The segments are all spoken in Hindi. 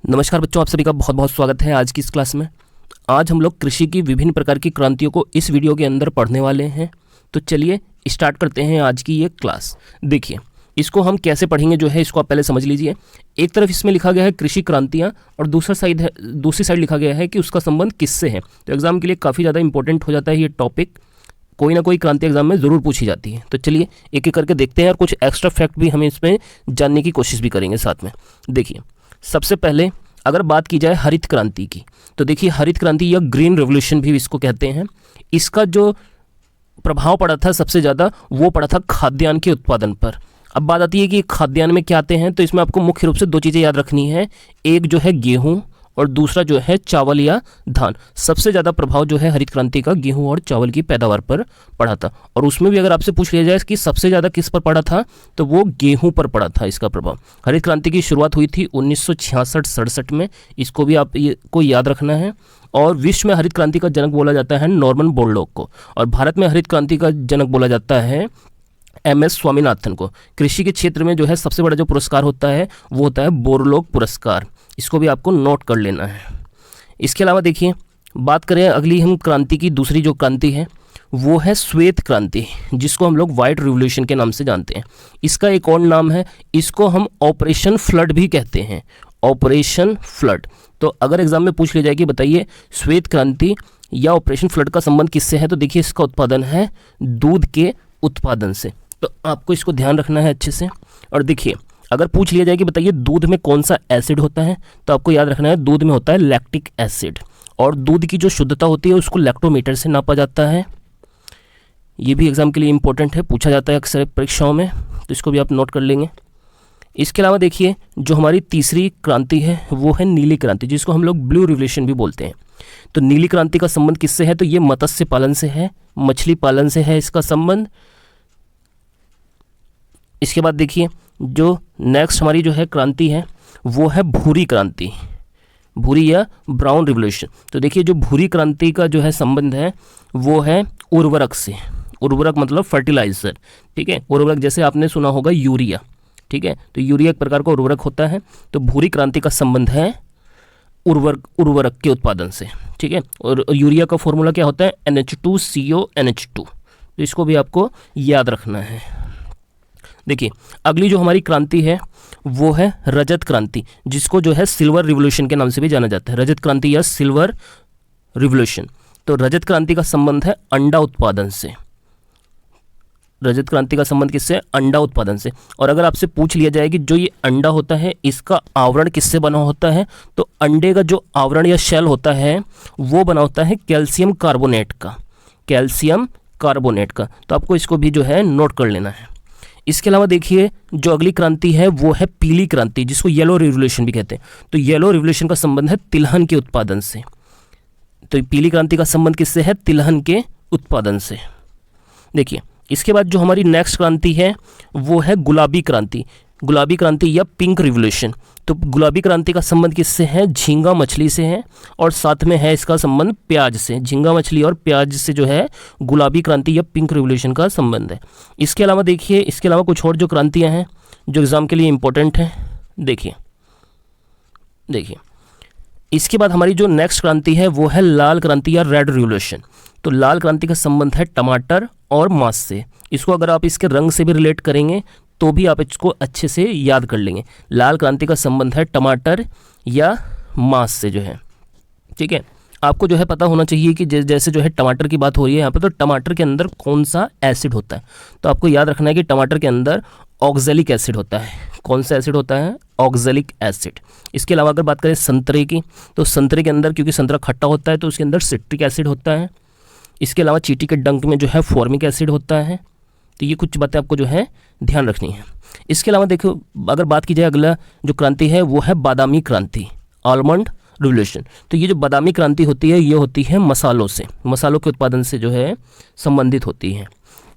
नमस्कार बच्चों, आप सभी का बहुत बहुत स्वागत है आज की इस क्लास में। आज हम लोग कृषि की विभिन्न प्रकार की क्रांतियों को इस वीडियो के अंदर पढ़ने वाले हैं। तो चलिए स्टार्ट करते हैं आज की ये क्लास। देखिए, इसको हम कैसे पढ़ेंगे जो है इसको आप पहले समझ लीजिए। एक तरफ इसमें लिखा गया है कृषि क्रांतियाँ और दूसरी साइड लिखा गया है कि उसका संबंध किससे है। तो एग्जाम के लिए काफ़ी ज़्यादा इंपॉर्टेंट हो जाता है ये टॉपिक। कोई ना कोई क्रांति एग्जाम में ज़रूर पूछी जाती है। तो चलिए एक एक करके देखते हैं और कुछ एक्स्ट्रा फैक्ट भी हम इसमें जानने की कोशिश भी करेंगे साथ में। देखिए, सबसे पहले अगर बात की जाए हरित क्रांति की, तो देखिए हरित क्रांति या ग्रीन रेवोल्यूशन भी इसको कहते हैं। इसका जो प्रभाव पड़ा था सबसे ज़्यादा वो पड़ा था खाद्यान्न के उत्पादन पर। अब बात आती है कि खाद्यान्न में क्या आते हैं, तो इसमें आपको मुख्य रूप से दो चीज़ें याद रखनी है। एक जो है गेहूँ और दूसरा जो है चावल या धान। सबसे ज़्यादा प्रभाव जो है हरित क्रांति का गेहूं और चावल की पैदावार पर पड़ा था। और उसमें भी अगर आपसे पूछ लिया जाए कि सबसे ज़्यादा किस पर पड़ा था, तो वो गेहूं पर पड़ा था इसका प्रभाव। हरित क्रांति की शुरुआत हुई थी 1966-67 में। इसको भी आप को याद रखना है। और विश्व में हरित क्रांति का जनक बोला जाता है नॉर्मन बोरलॉग को, और भारत में हरित क्रांति का जनक बोला जाता है MS स्वामीनाथन को। कृषि के क्षेत्र में जो है सबसे बड़ा जो पुरस्कार होता है वो होता है बोरलॉग पुरस्कार। इसको भी आपको नोट कर लेना है। इसके अलावा देखिए, बात करें अगली हम क्रांति की, दूसरी जो क्रांति है वो है श्वेत क्रांति, जिसको हम लोग व्हाइट रिवोल्यूशन के नाम से जानते हैं। इसका एक और नाम है, इसको हम ऑपरेशन फ्लड भी कहते हैं, ऑपरेशन फ्लड। तो अगर एग्जाम में पूछ लिया जाए कि बताइए श्वेत क्रांति या ऑपरेशन फ्लड का संबंध किससे है, तो देखिए इसका उत्पादन है दूध के उत्पादन से। तो आपको इसको ध्यान रखना है अच्छे से। और देखिए, अगर पूछ लिया जाए कि बताइए दूध में कौन सा एसिड होता है, तो आपको याद रखना है दूध में होता है लैक्टिक एसिड। और दूध की जो शुद्धता होती है उसको लैक्टोमीटर से नापा जाता है। ये भी एग्जाम के लिए इंपॉर्टेंट है, पूछा जाता है अक्सर परीक्षाओं में, तो इसको भी आप नोट कर लेंगे। इसके अलावा देखिए, जो हमारी तीसरी क्रांति है वो है नीली क्रांति, जिसको हम लोग ब्लू रिवोल्यूशन भी बोलते हैं। तो नीली क्रांति का संबंध किससे है, तो ये मत्स्य पालन से है, मछली पालन से है इसका संबंध। इसके बाद देखिए, जो नेक्स्ट हमारी जो है क्रांति है वो है भूरी क्रांति, भूरी या ब्राउन रिवोल्यूशन। तो देखिए, जो भूरी क्रांति का जो है संबंध है वो है उर्वरक से। उर्वरक मतलब फर्टिलाइजर, ठीक है। उर्वरक जैसे आपने सुना होगा यूरिया, ठीक है। तो यूरिया एक प्रकार का उर्वरक होता है। तो भूरी क्रांति का संबंध है उर्वरक के उत्पादन से, ठीक है। और यूरिया का फॉर्मूला क्या होता है, NH2CONH2। तो इसको भी आपको याद रखना है। देखिए, अगली जो हमारी क्रांति है वो है रजत क्रांति, जिसको जो है सिल्वर रिवोल्यूशन के नाम से भी जाना जाता है, रजत क्रांति या सिल्वर रिवोल्यूशन। तो रजत क्रांति का संबंध है अंडा उत्पादन से। रजत क्रांति का संबंध किससे, अंडा उत्पादन से। और अगर आपसे पूछ लिया जाए कि जो ये अंडा होता है इसका आवरण किससे बना होता है, तो अंडे का जो आवरण या शेल होता है वो बना होता है कैल्शियम कार्बोनेट का, कैल्शियम कार्बोनेट का। तो आपको इसको भी जो है नोट कर लेना है। इसके अलावा देखिए, जो अगली क्रांति है वो है पीली क्रांति, जिसको येलो रिवोल्यूशन भी कहते हैं। तो येलो रिवोल्यूशन का संबंध है तिलहन के उत्पादन से। तो पीली क्रांति का संबंध किससे है, तिलहन के उत्पादन से। देखिए, इसके बाद जो हमारी नेक्स्ट क्रांति है वो है गुलाबी क्रांति, गुलाबी क्रांति या पिंक रिवोल्यूशन। तो गुलाबी क्रांति का संबंध किससे है, झींगा मछली से है, और साथ में है इसका संबंध प्याज से। झींगा मछली और प्याज से जो है गुलाबी क्रांति या पिंक रिवोल्यूशन का संबंध है। इसके अलावा देखिए, इसके अलावा कुछ और जो क्रांतियां हैं जो एग्जाम के लिए इंपॉर्टेंट हैं। देखिए, इसके बाद हमारी जो नेक्स्ट क्रांति है वो है लाल क्रांति या रेड रिवोल्यूशन। तो लाल क्रांति का संबंध है टमाटर और मांस से। इसको अगर आप इसके रंग से भी रिलेट करेंगे तो भी आप इसको अच्छे से याद कर लेंगे। लाल क्रांति का संबंध है टमाटर या मांस से जो है, ठीक है। आपको जो है पता होना चाहिए कि जैसे जो है टमाटर की बात हो रही है यहाँ पे, तो टमाटर के अंदर कौन सा एसिड होता है। तो आपको याद रखना है कि टमाटर के अंदर ऑक्जेलिक एसिड होता है। कौन सा एसिड होता है, ऑक्जेलिक एसिड। इसके अलावा अगर बात करें संतरे की, तो संतरे के अंदर क्योंकि संतरा खट्टा होता है तो उसके अंदर सिट्रिक एसिड होता है। इसके अलावा चींटी के डंक में जो है फॉर्मिक एसिड होता है। तो ये कुछ बातें आपको जो है ध्यान रखनी है। इसके अलावा देखो, अगर बात की जाए अगला जो क्रांति है वो है बादामी क्रांति, आलमंड रिवोल्यूशन। तो ये जो बादामी क्रांति होती है ये होती है मसालों से, मसालों के उत्पादन से जो है संबंधित होती है।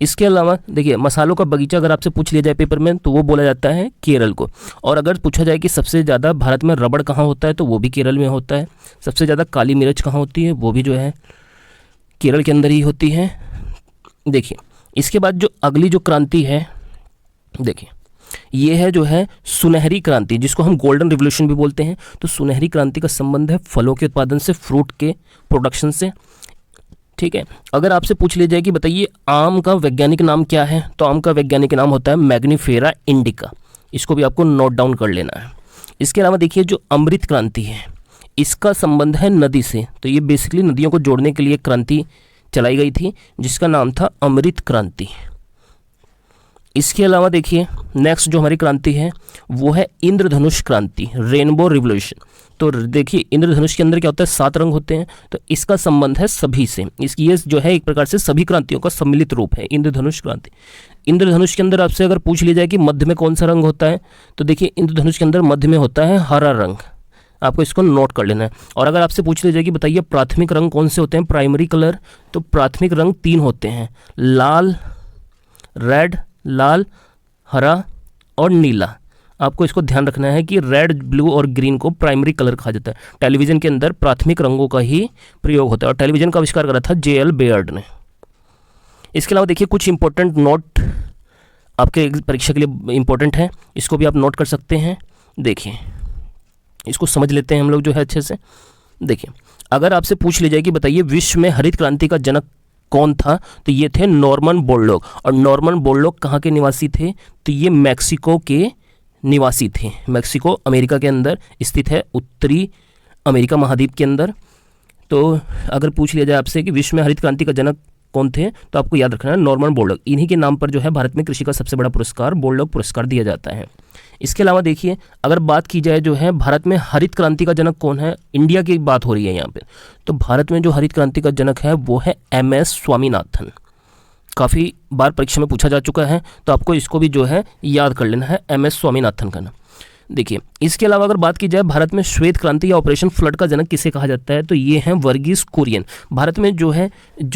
इसके अलावा देखिए, मसालों का बगीचा अगर आपसे पूछ लिया जाए पेपर में तो वो बोला जाता है केरल को। और अगर पूछा जाए कि सबसे ज़्यादा भारत में रबड़ कहाँ होता है, तो वो भी केरल में होता है। सबसे ज़्यादा काली मिर्च कहाँ होती है, वो भी जो है केरल के अंदर ही होती है। देखिए, इसके बाद जो अगली जो क्रांति है, देखिए ये है जो है सुनहरी क्रांति, जिसको हम गोल्डन रिवोल्यूशन भी बोलते हैं। तो सुनहरी क्रांति का संबंध है फलों के उत्पादन से, फ्रूट के प्रोडक्शन से। ठीक है, अगर आपसे पूछ लिया जाए कि बताइए आम का वैज्ञानिक नाम क्या है, तो आम का वैज्ञानिक नाम होता है मैग्नीफेरा इंडिका। इसको भी आपको नोट डाउन कर लेना है। इसके अलावा देखिए जो अमृत क्रांति है, इसका संबंध है नदी से। तो ये बेसिकली नदियों को जोड़ने के लिए क्रांति चलाई गई थी, जिसका नाम था अमृत क्रांति। इसके अलावा देखिए नेक्स्ट जो हमारी क्रांति है वो है इंद्रधनुष क्रांति, रेनबो रिवोल्यूशन। तो देखिए इंद्रधनुष के अंदर क्या होता है, 7 रंग होते हैं। तो इसका संबंध है सभी से। ये जो है एक प्रकार से सभी क्रांतियों का सम्मिलित रूप है इंद्रधनुष क्रांति। इंद्रधनुष के अंदर आपसे अगर पूछ लिया जाए कि मध्य में कौन सा रंग होता है, तो देखिए इंद्रधनुष के अंदर मध्य में होता है हरा रंग। आपको इसको नोट कर लेना है। और अगर आपसे पूछ लिया जाए कि बताइए प्राथमिक रंग कौन से होते हैं, प्राइमरी कलर, तो प्राथमिक रंग 3 होते हैं, लाल, रेड, लाल, हरा और नीला। आपको इसको ध्यान रखना है कि रेड, ब्लू और ग्रीन को प्राइमरी कलर कहा जाता है। टेलीविज़न के अंदर प्राथमिक रंगों का ही प्रयोग होता है और टेलीविज़न का आविष्कार करा था J.L. बेयर्ड ने। इसके अलावा देखिए कुछ इंपॉर्टेंट नोट आपके परीक्षा के लिए इंपॉर्टेंट है, इसको भी आप नोट कर सकते हैं। देखिए इसको समझ लेते हैं हम लोग जो है अच्छे से। देखिए अगर आपसे पूछ लिया जाए कि बताइए विश्व में हरित क्रांति का जनक कौन था, तो ये थे नॉर्मन बोरलॉग। और नॉर्मन बोरलॉग कहाँ के निवासी थे, तो ये मैक्सिको के निवासी थे। मैक्सिको अमेरिका के अंदर स्थित है, उत्तरी अमेरिका महाद्वीप के अंदर। तो अगर पूछ लिया जाए आपसे कि विश्व में हरित क्रांति का जनक कौन थे, तो आपको याद रखना है नॉर्मन बोरलॉग। इन्हीं के नाम पर जो है भारत में कृषि का सबसे बड़ा पुरस्कार बोरलॉग पुरस्कार दिया जाता है। इसके अलावा देखिए अगर बात की जाए जो है भारत में हरित क्रांति का जनक कौन है, इंडिया की बात हो रही है यहाँ पे, तो भारत में जो हरित क्रांति का जनक है वो है MS स्वामीनाथन। काफ़ी बार परीक्षा में पूछा जा चुका है, तो आपको इसको भी जो है याद कर लेना है, MS स्वामीनाथन का नाम। देखिए इसके अलावा अगर बात की जाए भारत में श्वेत क्रांति या ऑपरेशन फ्लड का जनक किसे कहा जाता है, तो ये हैं वर्गीस कुरियन। भारत में जो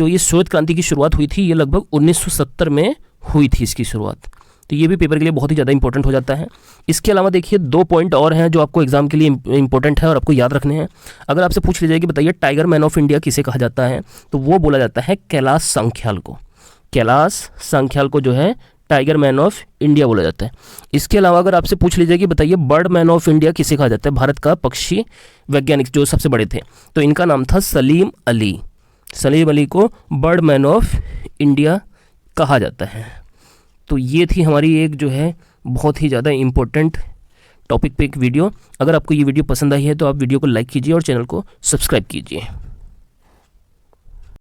ये श्वेत क्रांति की शुरुआत हुई थी, ये लगभग 1970 में हुई थी इसकी शुरुआत। तो ये भी पेपर के लिए बहुत ही ज़्यादा इंपॉर्टेंट हो जाता है। इसके अलावा देखिए 2 पॉइंट और हैं जो आपको एग्जाम के लिए इंपॉर्टेंट है और आपको याद रखने हैं। अगर आपसे पूछ ली जाए कि बताइए टाइगर मैन ऑफ इंडिया किसे कहा जाता है, तो वो बोला जाता है कैलाश सांख्याल को। कैलाश सांख्याल को जो है टाइगर मैन ऑफ इंडिया बोला जाता है। इसके अलावा अगर आपसे पूछ लीजिए कि बताइए बर्ड मैन ऑफ इंडिया किसे कहा जाता है, भारत का पक्षी वैज्ञानिक जो सबसे बड़े थे, तो इनका नाम था सलीम अली। सलीम अली को बर्ड मैन ऑफ इंडिया कहा जाता है। तो ये थी हमारी एक जो है बहुत ही ज़्यादा इम्पोर्टेंट टॉपिक पे एक वीडियो। अगर आपको ये वीडियो पसंद आई है तो आप वीडियो को लाइक कीजिए और चैनल को सब्सक्राइब कीजिए।